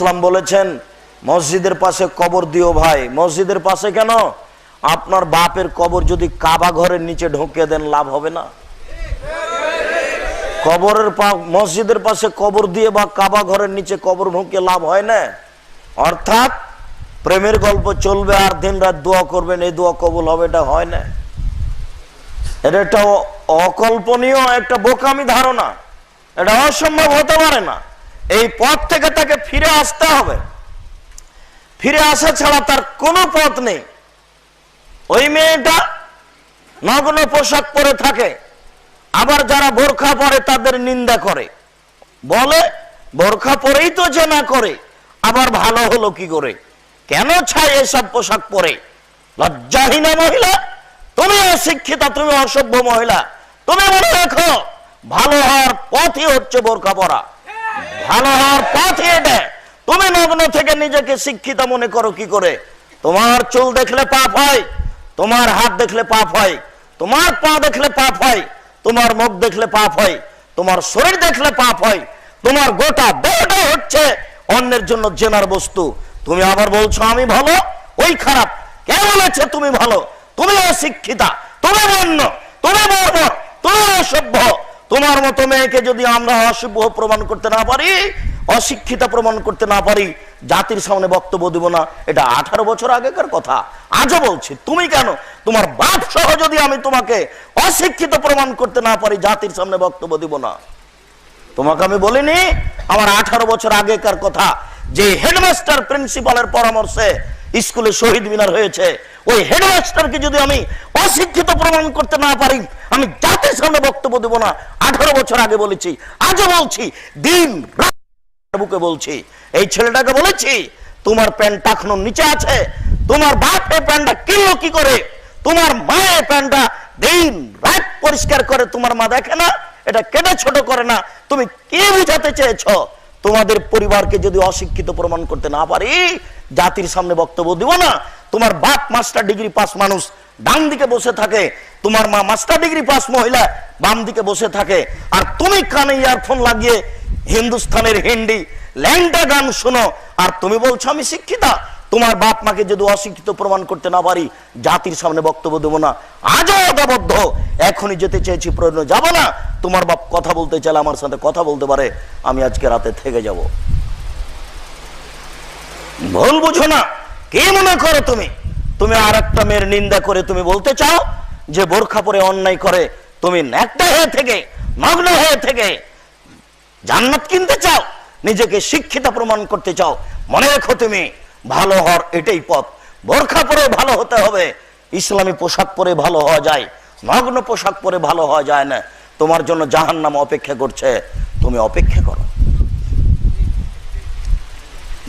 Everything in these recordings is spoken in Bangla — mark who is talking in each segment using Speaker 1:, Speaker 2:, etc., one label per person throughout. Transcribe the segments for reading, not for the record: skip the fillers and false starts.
Speaker 1: ইসলাম বলেছেন মসজিদের পাশে কবর দিও ভাই। মসজিদের পাশে কেন? আপনার বাপের কবর যদি কাবা ঘরের নিচে ঢুকিয়ে দেন লাভ হবে না? মসজিদের পাশে কবর দিয়ে বা কাবা ঘরের নিচে কবর ঢুকিয়ে লাভ হয় না। অর্থাৎ প্রেমের গল্প চলবে আর দিন রাত দোয়া করবেন, এই দোয়া কবুল হবে, এটা হয় না। এটা একটা অকল্পনীয়, একটা বোকামি ধারণা। এটা অসম্ভব হতে পারে না। এই পথ থেকে তাকে ফিরে আসতে হবে। ফিরে আসা ছাড়া তার কোনো পথ নেই। ওই মেয়েটা নগ্ন পোশাক পরে থাকে, আবার যারা বোরখা পরে তাদের নিন্দা করে, বলে বোরখা পরেই তো জেনা করে, আবার ভালো হলো কি করে? কেন চাই এসব পোশাক পরে? লজ্জাহীনা মহিলা, তুমি অশিক্ষিতা, তুমি অসভ্য মহিলা। তুমি মনে রাখো, ভালো হওয়ার পথই হচ্ছে বোরখা পরা। ভালো হওয়ার পথই এটা। তুমি নগ্ন থেকে নিজেকে শিক্ষিতা মনে করো কি করে? তোমার চুল দেখলে পাপ হয়, তোমার হাত দেখলে পাপ হয়, তোমার পা দেখলে পাপ হয়, তোমার মুখ দেখলে পাপ হয়, তোমার শরীর দেখলে পাপ হয়, তোমার গোটা দেহটা হচ্ছে অন্যের জন্য জেনার বস্তু। তুমি আবার বলছো আমি ভালো, ওই খারাপ। কে বলেছে তুমি ভালো? তুমি অশিক্ষিতা, তুমি বন্য, তুমি বর্বর, তুমি অসভ্য। তোমার মতো মেয়েকে যদি আমরা অসভ্য প্রমাণ করতে না পারি, অশিক্ষিতা প্রমাণ করতে না পারি, জাতির সামনে বক্তব্য দিব না। এটা 18 বছর আগেকার কথা, আজও বলছি। তুমি কেন? তোমার বাপ সহ যদি আমি তোমাকে অশিক্ষিত প্রমাণ করতে না পারি, জাতির সামনে বক্তব্য দিব না। তোমাকে আমি বলিনি? আমার 18 বছর আগেকার কথা, যে হেডমাস্টার প্রিন্সিপালের পরামর্শে স্কুলে শহীদ মিনার হয়েছে, ওই হেডমাস্টারকে যদি আমি অশিক্ষিত প্রমাণ করতে না পারি, আমি জাতির সামনে বক্তব্য দেব না। 18 বছর আগে বলেছি, আজও বলছি, দিন রাত বুকে বলছি। এই ছেলেটাকে বলেছি, তোমার প্যান্ট এখনো নিচে আছে, তোমার বাপ এই প্যান্টটা কিনলো কি করে? তোমার মা এই প্যান্টটা দিন রাত পরিষ্কার করে, তোমার মা দেখে না? এটা কেটে ছোট করে না? তুমি কি বুঝাতে চেয়েছ? তোমাদের পরিবারকে যদি অশিক্ষিত প্রমাণ করতে না পারি, জাতির সামনে বক্তব্য দিব না। তোমার বাপ মাস্টার ডিগ্রি পাস মানুষ, ডান দিকে বসে থাকে, তোমার মা মাস্টার ডিগ্রি পাস মহিলা, বাম দিকে বসে থাকে, আর তুমি কানে ইয়ারফোন লাগিয়ে হিন্দুস্তানের হিন্দি ল্যাংটা গান শোনো, আর তুমি বলছো আমি শিক্ষিতা। তোমার বাপ মাকে যদি অশিক্ষিত প্রমাণ করতে না পারি, জাতির সামনে বক্তব্য দেবো না। আজও অদাবদ্ধ, এখনই যেতে চেয়েছি, প্রয়োজন যাব না। তোমার বাপ কথা বলতে চাইলে আমার সাথে কথা বলতে পারে, আমি আজকে রাতে থেকে যাব। ভুল বুঝো না। কে মনে করো তুমি? তুমি আর একটা মেয়ের নিন্দা করে তুমি বলতে চাও যে বোরখা পরে অন্যায় করে, তুমি ন্যাকটা হয়ে থেকে, নগ্ন হয়ে থেকে জান্নাত কিনতে চাও, নিজেকে শিক্ষিতা প্রমাণ করতে চাও। মনে রেখো, তুমি ভালো হওয়ার এটাই পথ। বোরখা পরে ভালো হতে হবে। ইসলামী পোশাক পরে ভালো হওয়া যায়, নগ্ন পোশাক পরে ভালো হওয়া যায় না। তোমার জন্য জাহান্নাম অপেক্ষা করছে, তুমি অপেক্ষা করো।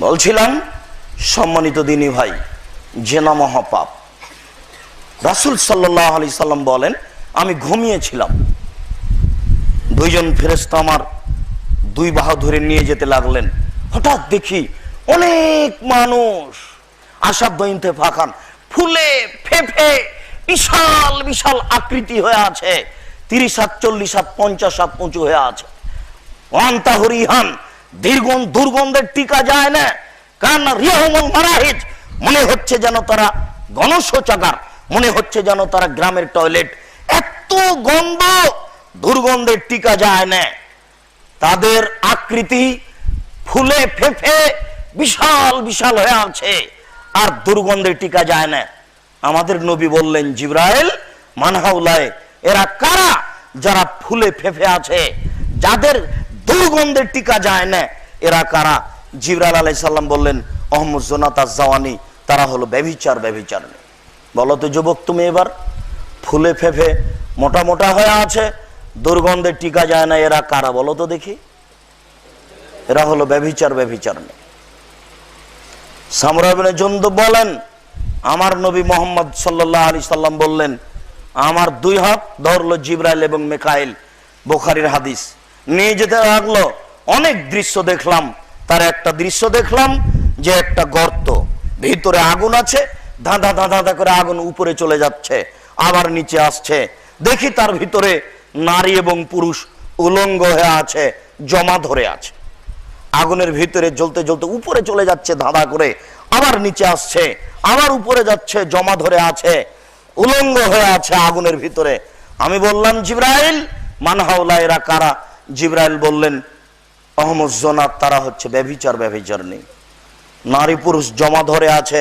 Speaker 1: বলছিলাম, সম্মানিত দিনী ভাই, জেনা মহাপাপ। রাসূল সাল্লাল্লাহু আলাইহি সাল্লাম বলেন, আমি ঘুমিয়েছিলাম, দুইজন ফেরেশতা আমার দুই বাহু ধরে নিয়ে যেতে লাগলেন। হঠাৎ দেখি অনেক মানুষ, আসাদ দইনতে ফাঁকান, ফুলে ফেফে বিশাল বিশাল আকৃতি হয়ে আছে, 30 হাত 40 হাত 50 হাত উঁচু হয়ে আছে। ওয়ান্তাহরিহান, দুর্গন্ধের টিকা যায় না। কারণ রিয়াহুমুল মারাহিজ, মনে হচ্ছে যেন তারা গণশৌচাগার, মনে হচ্ছে যেন তারা গ্রামের টয়লেট। এত গন্ধ, দুর্গন্ধের টিকা যায় না। তাদের আকৃতি ফুলে ফেফে বিশাল বিশাল হয়ে আছে, আর দুর্গন্ধের টিকা যায় না। আমাদের নবী বললেন, জিবরাইল, মানহাউলায়, এরা কারা? যারা ফুলে ফেফে আছে, যাদের দুর্গন্ধের টিকা যায় না, এরা কারা? জিবরাইল আলাইহিস সালাম বললেন, আহমদ জোনাতা জাওয়ানি, তারা হলো ব্যভিচার। বলো তো যুবক, তুমি এবার ফুলে ফেফে মোটা মোটা হয়ে আছে, দুর্গন্ধের টিকা যায় না, এরা কারা বলো তো দেখি? এরা হলো ব্যভিচার। সামরা ইবনে জুনদুব বলেন, আমার নবী মুহাম্মদ সাল্লাল্লাহু আলাইহি সাল্লাম বললেন, আমার 2 হাত ধরলো জিবরাইল এবং মিকাইল। বুখারীর হাদিস। নিয়ে যেতে লাগলো, অনেক দৃশ্য দেখলাম। তার একটা দৃশ্য দেখলাম যে একটা গর্ত, ভিতরে আগুন আছে, ধাঁধা ধাঁধা ধাঁধা করে আগুন উপরে চলে যাচ্ছে, আবার নিচে আসছে। দেখি তার ভিতরে নারী এবং পুরুষ উলঙ্গ হয়ে আছে, জমা ধরে আছে। আগুনের ভিতরে জ্বলতে জ্বলতে উপরে চলে যাচ্ছে ধাঁধা করে, আবার নিচে আসছে, আবার উপরে যাচ্ছে, জমা ধরে আছে, উলঙ্গ হয়ে আছে আগুনের ভিতরে। আমি বললাম জিবরাইল মানহাউলা, এরা কারা? জিবরাইল বললেন অহমুজ্জনা, তারা হচ্ছে ব্যভিচারিণী, নারী পুরুষ জমা ধরে আছে,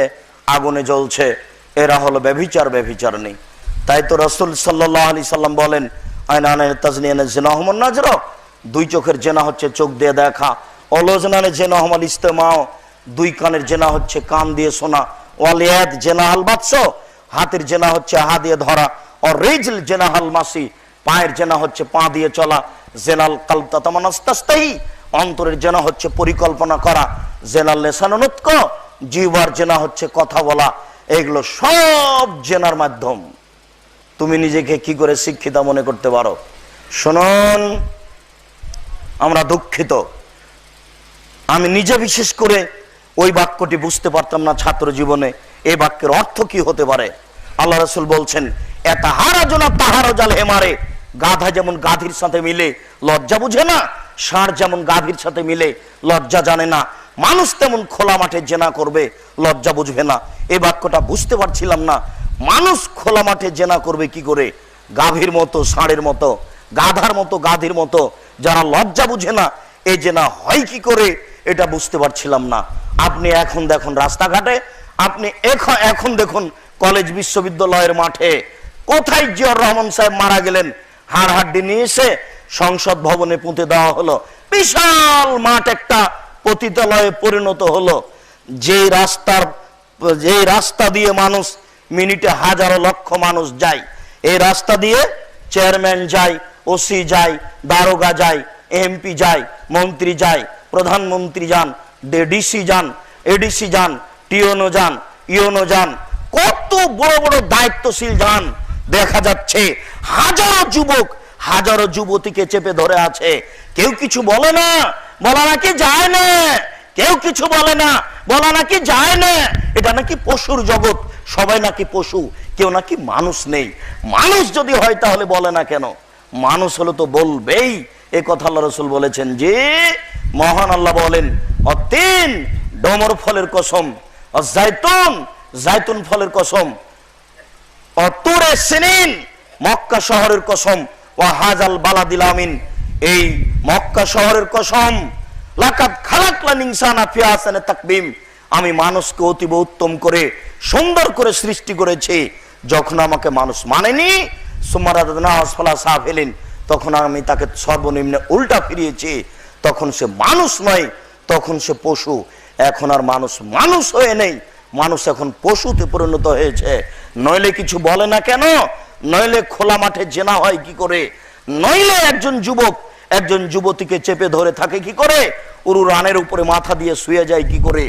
Speaker 1: আগুনে জ্বলছে, এরা হলো ব্যভিচারিণী। তাই তো রাসূল সাল্লাল্লাহু আলাইহি সাল্লাম বলেন আইনানে তাজনিয়ানে জিনাহুমুন নাজর, দুই চোখের জেনা হচ্ছে চোখ দিয়ে দেখা, অলজনানে জিনাহুল ইস্তেমাও, দুই কানের জেনা হচ্ছে কান দিয়ে শোনা, ওয়ালিয়াদ জেনাহাল বাতস, হাতের জেনা হচ্ছে হাত দিয়ে ধরা, আর রিজল জেনাহাল মাসি, পায়ের জেনা হচ্ছে পা দিয়ে চলা, জেনাল কালব তামানাস্তাস্তাহি, অন্তরের জেনা হচ্ছে পরিকল্পনা করা, জেনাল লেসানুৎক, জিহ্বার জেনা হচ্ছে কথা বলা। এগুলো সব জেনার মাধ্যম। তুমি নিজেকে কি করে শিক্ষিত মনে করতে পারো? শুনুন, আমরা দুঃখিত, আমি নিজে বিশেষ করে ওই বাক্যটি বুঝতে পারতাম না ছাত্র জীবনে, এই বাক্যের অর্থ কি হতে পারে। আল্লাহ রাসূল বলছেন এতাহারাজুনা তাহারাজাল হেমারে, গাধা যেমন গাধীর সাথে মিলে লজ্জা বুঝে না, ষাঁড় যেমন গাভীর সাথে মিলে লজ্জা জানে না, মানুষ তেমন খোলা মাঠে জেনা করবে, লজ্জা বুঝবে না। এই বাক্যটা বুঝতে পারছিলাম না, মানুষ খোলা মাঠে জেনা করবে কি করে? গাভীর মতো, ষাঁড়ের মতো, গাধার মতো, গাধীর মতো, যারা লজ্জা বুঝে না, এই জেনা হয় কি করে? এটা বুঝতে পারছিলাম না। আপনি এখন দেখুন রাস্তাঘাটে, আপনি এখন দেখুন কলেজ বিশ্ববিদ্যালয়ের মাঠে, কোথায় জিয়াউর রহমান সাহেব মারা গেলেন, হাড়হাড্ডি নিয়ে এসে সংসদ ভবনে পুঁতে দেওয়া হলো, বিশাল মাঠ একটা পতিতালয়ে পরিণত হলো। যে রাস্তা দিয়ে মানুষ মিনিটে হাজারো লক্ষ মানুষ যায়, এই রাস্তা দিয়ে চেয়ারম্যান যায়, ওসি যায়, দারোগা যায়, এমপি যায়, মন্ত্রী যায়, প্রধানমন্ত্রী যান, ডিসি যান, এডিসি যান, টিওনো যান, ইওনো যান, কত বড় বড় দায়িত্বশীল যান। দেখা যাচ্ছে হাজারো যুবক, হাজারো যুবতীকে চেপে ধরে আছে, কেউ কিছু বলে না, বলা নাকি যায় না, কেউ কিছু বলে না, বলা নাকি যায় না। এটা নাকি পশুর জগৎ, সবাই নাকি পশু, কেউ নাকি মানুষ নেই। মানুষ যদি হয় তাহলে বলে না কেন? মানুষ হলো তো বলবেই। এই কথা আল্লাহ রাসূল বলেছেন যে, মহান আল্লাহ বলেন অতিন, ডমর ফলের কসম, জাইতুন, জাইতুন ফলের কসম, অতুরে সিনিন, মক্কা শহরের কসম, ওয়াহাজাল বালাদিল আমিন, এই মক্কা শহরের কসম, লাকাদ খালাকনাল ইনসানা ফি আহসানি তাকবীম, আমি মানুষকে অতীব উত্তম করে সুন্দর করে সৃষ্টি করেছি। যখন আমাকে মানুষ মানেনি, সুম্মা রাদাদনাহু আসফালা সাফিলিন, তখন আমি তাকে সর্বনিম্নে উল্টা ফিরিয়েছি। তখন সে মানুষ নয়, তখন সে পশু। এখন আর মানুষ মানুষ হয়ে নেই, মানুষ এখন পশুতে পরিণত হয়েছে। নইলে কিছু বলে না কেন? নইলে খোলা মাঠে জেনা হয় কি করে? নইলে একজন যুবক একজন যুবতীকে চেপে ধরে থাকে কি করে? উরু রানের উপরে মাথা দিয়ে শুয়ে যায় কি করে?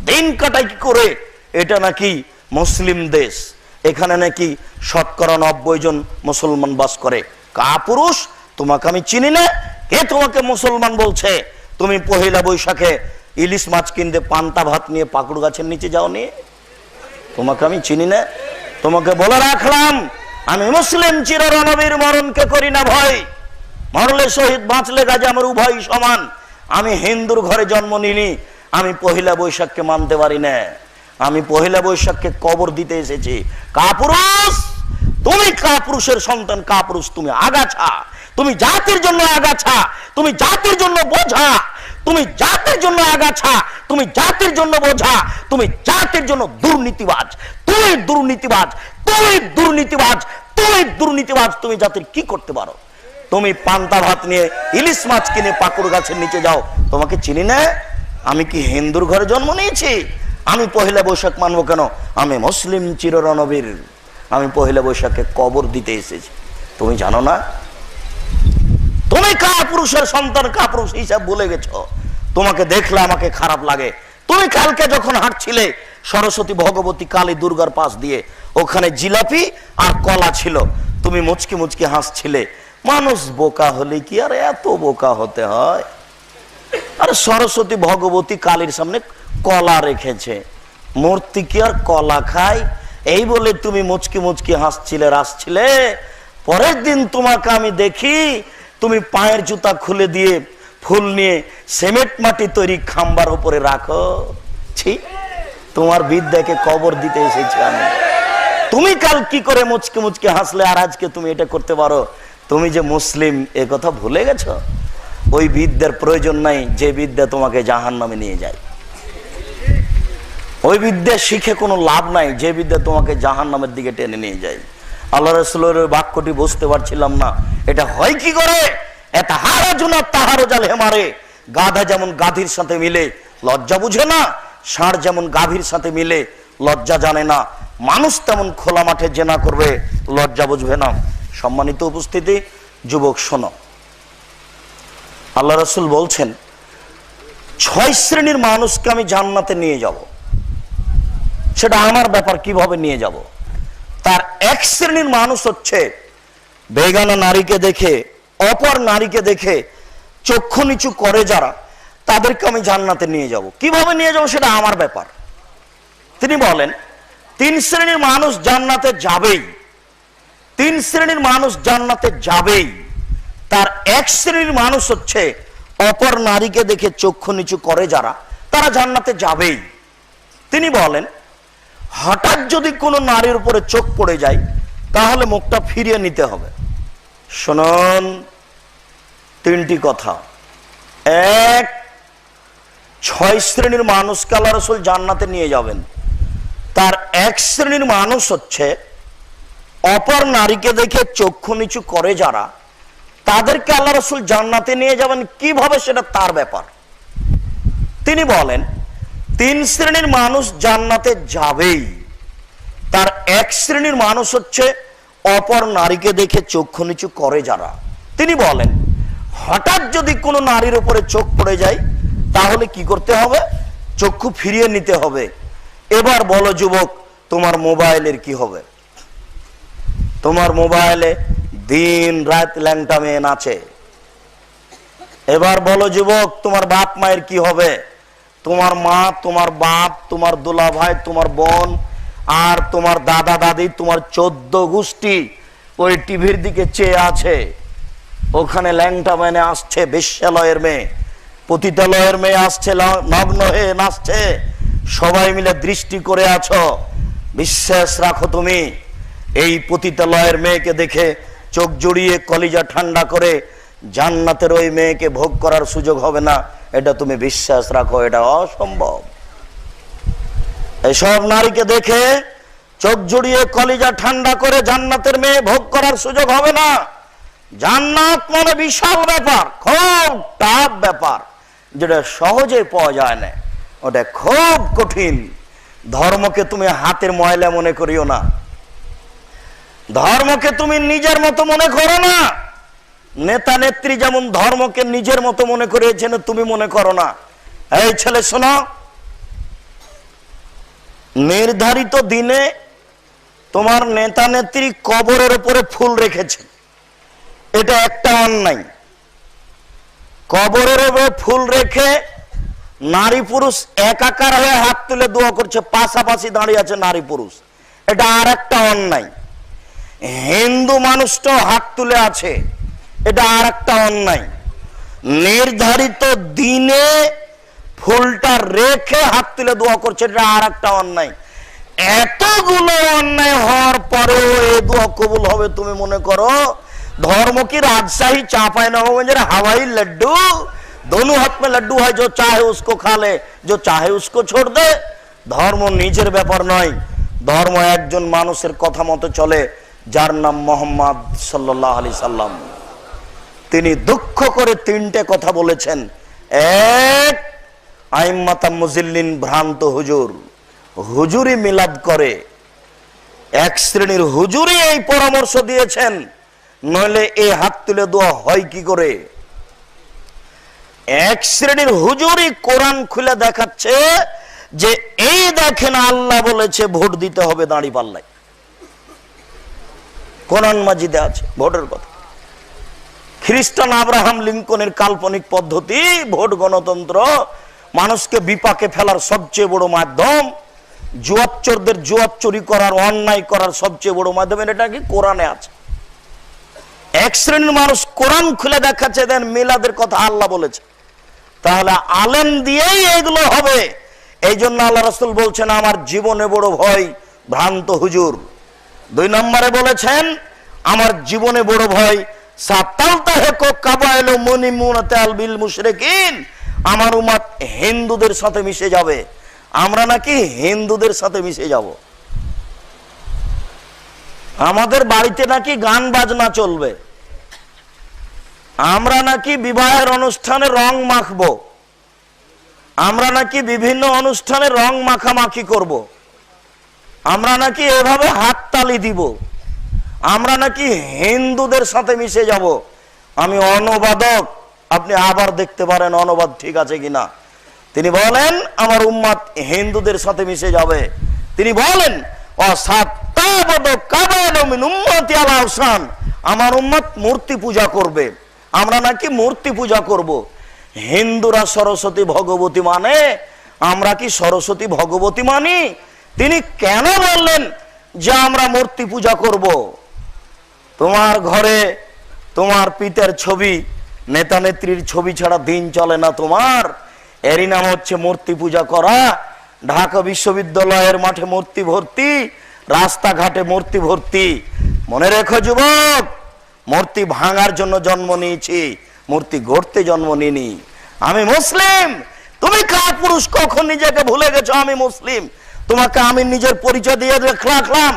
Speaker 1: দিন কাটায় কি করে? এটা নাকি মুসলিম দেশ, এখানে নাকি শতকরা 90 জন মুসলমান বাস করে। কাপুরুষ, তোমাকে আমি চিনি না, কে তোমাকে মুসলমান বলছে? তুমি পহেলা বৈশাখে ইলিশ মাছ কিনতে পান্তা ভাত নিয়ে পাকুড় গাছের নিচে যাওনি? তোমাকে আমি চিনি না। তোমাকে বলে রাখলাম, আমি মুসলিম চিররণবীর, মরণকে করি না ভয়, মরলে শহীদ, বাঁচলে গাজী, আমার উভয় সমান। আমি হিন্দুর ঘরে জন্ম নিলি, আমি পহেলা বৈশাখকে মানতে পারি না। আমি পহেলা বৈশাখকে কবর দিতে এসেছি। কাপুরুষ, তুমি কাপুরুষের সন্তান, কাপুরুষ, তুমি আগাছা, তুমি জাতির জন্য আগাছা, তুমি জাতির জন্য বোঝা, তুমি জাতির জন্য আগাছা, তুমি জাতির জন্য বোঝা, তুমি জাতির জন্য দুর্নীতিবাজ, তুমি দুর্নীতিবাজ, তুমি দুর্নীতিবাজ, তুমি দুর্নীতিবাজ। তুমি জাতির কি করতে পারো? তুমি পান্তা ভাত নিয়ে ইলিশ মাছ কিনে পাকুড় গাছের নিচে যাও। তোমাকে চিনি না? আমি কি হিন্দুর ঘরে জন্ম নিয়েছি? আমি পহেলা বৈশাখ মানবো কেন? আমি মুসলিম চিররণবীর, আমি পহেলা বৈশাখে কবর দিতে এসেছি। তুমি জানো না? তুমি কাপুরুষের সন্তান, কাপুরুষ হিসাব ভুলে গেছো। তোমাকে দেখলে আমাকে খারাপ লাগে। তুমি কালকে যখন হাঁটছিলে সরস্বতী, ভগবতী, কালী, দুর্গার পাশ দিয়ে, ওখানে জিলাপি আর কলা ছিল, তুমি মুচকি মুচকি হাসছিলে। মানুষ বোকা হলে কি আর এত বোকা হতে হয়? আর সরস্বতী, ভগবতী, কালীর সামনে কলা রেখেছে, মূর্তি কি আর কলা খায়? এই বলে তুমি মুচকি মুচকি হাসছিলে, রাসছিলে। পরের দিন তোমাকে আমি দেখি, তুমি পায়ের জুতা খুলে দিয়ে ফুল নিয়ে সিমেন্ট মাটি তৈরি খাম্বার উপরে রাখো। ছি, তোমার বিদ্যাকে কবর দিতে এসেছি আমি। তুমি কাল কি করে মুচকে মুচকে হাসলে আর আজকে তুমি এটা করতে পারো? তুমি যে মুসলিম এ কথা ভুলে গেছো? ওই বিদ্যার প্রয়োজন নাই যে বিদ্যা তোমাকে জাহান্নামে নিয়ে যায়। ওই বিদ্যা শিখে কোনো লাভ নাই যে বিদ্যা তোমাকে জাহান্নামের দিকে টেনে নিয়ে যায়। আল্লাহ রাসূলের বাক্যটি বুঝতে পারছিলাম না, এটা হয় কি করে? গাধা যেমন গাধীর সাথে মিলে লজ্জা বুঝে না, ষাঁড় যেমন গাভীর সাথে মিলে লজ্জা জানে না, মানুষ তেমন খোলা মাঠে জেনা করবে লজ্জা বুঝবে না। সম্মানিত উপস্থিতি, যুবক শোনো, আল্লাহ রাসূল বলছেন 6 শ্রেণীর মানুষকে আমি জান্নাতে নিয়ে যাব। সেটা আমার ব্যাপার, কিভাবে নিয়ে যাব? তার 1 শ্রেণীর মানুষ হচ্ছে বেগানা নারীকে দেখে, অপর নারীকে দেখে চক্ষু নিচু করে যারা, তাদেরকে আমি জান্নাতে নিয়ে যাব। কিভাবে নিয়ে যাব সেটা আমার ব্যাপার। তিনি বলেন 3 শ্রেণীর মানুষ জান্নাতে যাবেই, 3 শ্রেণীর মানুষ জান্নাতে যাবেই। তার 1 শ্রেণীর মানুষ হচ্ছে অপর নারীকে দেখে চক্ষু নিচু করে যারা, তারা জান্নাতে যাবেই। তিনি বলেন হঠাৎ যদি কোনো নারীর উপরে চোখ পড়ে যায় তাহলে মুখটা ফিরিয়ে নিতে হবে। শুনুন 3টি কথা। 1, 6 শ্রেণীর মানুষকে আল্লাহ রাসূল জান্নাতে নিয়ে যাবেন। তার 1 শ্রেণীর মানুষ হচ্ছে অপর নারীকে দেখে চক্ষু নিচু করে যারা, তাদেরকে আল্লাহ রাসূল জান্নাতে নিয়ে যাবেন। কিভাবে সেটা তার ব্যাপার। তিনি বলেন 3 শ্রেণীর মানুষ জান্নাতে যাবেই। তার 1 শ্রেণীর মানুষ হচ্ছে অপর নারীকে দেখে চক্ষু নিচু করে যারা। তিনি বলেন হঠাৎ যদি কোনো নারীর উপরে চোখ পড়ে যায় তাহলে কি করতে হবে? চক্ষু ফিরিয়ে নিতে হবে। এবার বলো যুবক, তোমার মোবাইলের কি হবে? তোমার মোবাইলে দিন রাত ল্যাংটা মেয়ে নাচে। এবার বলো যুবক, তোমার বাপ মায়ের কি হবে? তোমার মা, তোমার বাপ, তোমার দোলা ভাই, তোমার বোন আর তোমার দাদা দাদি, তোমার 14 গোষ্ঠী ওই টিভির দিকে চেয়ে আছে। ওখানে ল্যাংটা মেয়ে আসছে, বেশ্যালয়ের মেয়ে, পতিতালয়ের মেয়ে আসছে, নগ্ন হয়ে নাচছে। সবাই মিলে দৃষ্টি করে আছো। বিশ্বাস রাখো, তুমি এই পতিতালয়ের মেয়েকে দেখে চোখ জড়িয়ে কলিজা ঠান্ডা করে জান্নাতের ওই মেয়েকে ভোগ করার সুযোগ হবে না। এটা তুমি বিশ্বাস রাখো, এটা অসম্ভব। এসব নারীকে দেখে চোখ জড়িয়ে কলিজা ঠান্ডা করে জান্নাতের মেয়ে ভোগ করার সুযোগ হবে না। জান্নাত মানে বিশাল ব্যাপার, খুব টাফ ব্যাপার, যেটা সহজে পাওয়া যায় না, ওটা খুব কঠিন। ধর্মকে তুমি হাতের ময়লা মনে করিও না, ধর্মকে তুমি নিজের মতো মনে করো না। নেতা নেত্রী যেমন ধর্মকে নিজের মতো মনে করেছেন, তুমি মনে করো না। এই ছেলে শোনো, নির্ধারিত দিনে তোমার নেতা নেত্রী কবরের উপরে ফুল রেখেছে, এটা একটা অন্যায়। কবরের উপরে ফুল রেখে নারী পুরুষ একাকার হয়ে হাত তুলে দোয়া করছে, পাশাপাশি দাঁড়িয়ে আছে নারী পুরুষ, এটা আর একটা অন্যায়। হিন্দু মানুষটাও হাত তুলে আছে, এটা আর একটা অন্যায়। নির্ধারিত দিনে ফুলটা রেখে হাত তুলে দোয়া করছে, এটা আর একটা অন্যায়। এতগুলো অন্যায় হওয়ার পরেও এই দোয়া কবুল হবে তুমি মনে করো? धर्म की राजशाही चांपाईनबाबगंज हवाई लड्डू, दोनों हाथ में लड्डू है, जो चाहे उसको खा ले, जो चाहे उसको छोड़ दे। धर्म निजेर ব্যাপার নয়, धर्म একজন মানুষের কথা মতো চলে যার নাম মোহাম্মদ সাল্লাল্লাহু আলাইহি সাল্লাম। তিনি দুঃখ করে 3টে কথা বলেছেন। এক, আইম্মাতাম মুজিল্লিন, ভ্রান্ত হুজুর, হুজুরি মিলাদ করে। এক শ্রেণীর হুজুরি এই পরামর্শ দিয়েছেন, নইলে এই হাত তুলে দোয়া হয় কি করে। এক শ্রেণীর হুজুরি কোরআন খুলে দেখাচ্ছে যে এই দেখেন আল্লাহ বলেছে ভোট দিতে হবে দাঁড়িপাল্লায়, কোরআন মাজিদে আছে ভোটের কথা। খ্রিস্টান আব্রাহাম লিঙ্কনের কাল্পনিক পদ্ধতি ভোট গণতন্ত্র, মানুষকে বিপাকে ফেলার সবচেয়ে বড় মাধ্যম, জুয়াচ্চরদের জুয়া চুরি করার, অন্যায় করার সবচেয়ে বড় মাধ্যম, এটা কি কোরআনে আছে। এক শ্রেণীর মানুষ কোরআন খুলে দেখাচ্ছে দেন মিলাদের কথা আল্লাহ বলেছে। তাহলে আলেম দিয়েই এগুলো হবে। এই জন্য আল্লাহ রাসূল বলছেন আমার জীবনে বড় ভয় ভ্রান্ত হুজুর। 2 নম্বরে বলেছেন আমার জীবনে বড় ভয় সাতালতাহেকু কাবাইলু মুনিমুনাতাল বিল মুশরিকিন, আমার উম্মত হিন্দুদের সাথে মিশে যাবে। আমরা নাকি হিন্দুদের সাথে মিশে যাব, আমাদের বাড়িতে নাকি গান বাজনা চলবে, আমরা নাকি বিবাহের অনুষ্ঠানে রং মাখবো, আমরা নাকি বিভিন্ন অনুষ্ঠানে রং মাখামাখি করব, আমরা নাকি এভাবে হাততালি দিব, আমরা নাকি হিন্দুদের সাথে মিশে যাব। আমি অনুবাদক, আপনি আবার দেখতে পারেন অনুবাদ ঠিক আছে কিনা। তিনি বলেন আমার উম্মত হিন্দুদের সাথে মিশে যাবে। তিনি বলেন আমার উম্মত মূর্তি পূজা করবে, আমরা নাকি মূর্তি পূজা করব। হিন্দুরা সরস্বতী ভগবতী মানে, আমরা কি সরস্বতী ভগবতী মানি? তিনি কেন বললেন যে আমরা মূর্তি পূজা করব? তোমার ঘরে তোমার পিতার ছবি, নেতা নেত্রীর ছবি ছাড়া দিন চলে না তোমার, এরই নাম হচ্ছে মূর্তি পূজা করা। ঢাকা বিশ্ববিদ্যালয়ের মাঠে মূর্তি ভর্তি, রাস্তাঘাটে মূর্তি ভর্তি। মনে রেখো যুবক, মূর্তি ভাঙার জন্য জন্ম নিয়েছি, মূর্তি গড়তে জন্ম নিনি। আমি মুসলিম। তুমি কাপুরুষ কখন নিজেকে ভুলে গেছো আমি মুসলিম? তোমাকে আমি নিজের পরিচয় দিয়ে রাখলাম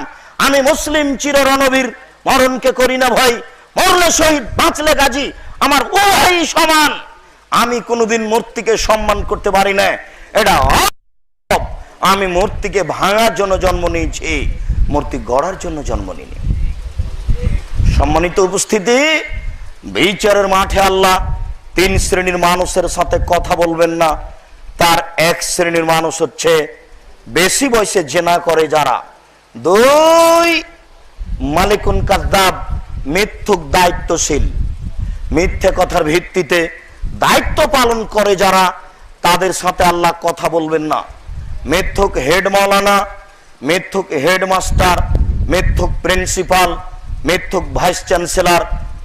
Speaker 1: আমি মুসলিম চির রণবীর, মরণকে করি না ভয়, মরলে শহীদ বাঁচলে গাজী, আমার উভয়ই সমান। আমি কোনোদিন মূর্তিকে সম্মান করতে পারি না, এটা আমি মূর্তিকে ভাঙার জন্য জন্ম নিয়েছি, মূর্তি গড়ার জন্য জন্ম নিইনি। সম্মানিত উপস্থিতি, বিচারের মাঠে আল্লাহ 3 শ্রেণীর মানুষের সাথে কথা বলবেন না। তার 1 শ্রেণীর মানুষ হচ্ছে বেশি বয়সে জেনা করে যারা, 2 মালিকুন কাযযাব মিথ্যুক দায়িত্বশীল, মিথ্যে কথার ভিত্তিতে দায়িত্ব পালন করে যারা, তাদের সাথে আল্লাহ কথা বলবেন না। মিথ্যুক হেড মাওলানা, মিথ্যুক হেডমাস্টার, মিথ্যুক প্রিন্সিপাল, মিথ্যুক ভাইস চ্যান্সেলর,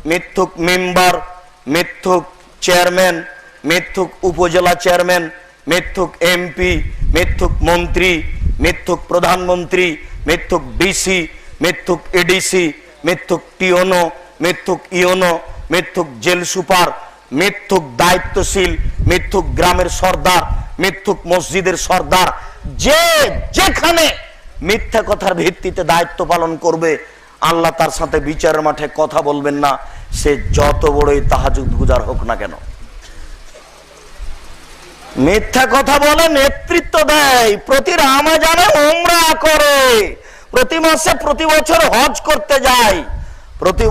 Speaker 1: মিথ্যুক মেম্বার, মিথ্যুক চেয়ারম্যান, মিথ্যুক উপজেলা চেয়ারম্যান, মিথ্যুক এমপি, মিথ্যুক মন্ত্রী, মিথ্যুক প্রধানমন্ত্রী, মিথ্যুক ডিসি, মিথ্যুক এডিসি, মিথ্যুক টিওনো, মিথ্যুক ইওনো, মিথ্যুক জেল সুপার, মিথ্যুক দায়িত্বশীল, মিথ্যুক গ্রামের সর্দার, মিথ্যুক মসজিদের সর্দার, যে যেখানে মিথ্যা কথার ভিত্তিতে দায়িত্ব পালন করবে আল্লাহ তার সাথে বিচারের মাঠে কথা বলবেন না, সে যত বড়ই তাহাজ্জুদ গুজার হোক না কেন। মিথ্যা কথা বলে নেতৃত্ব দেয়, প্রতি রমজানে উমরা করে, প্রতি মাসে প্রতি বছর হজ করতে যায়, প্রতি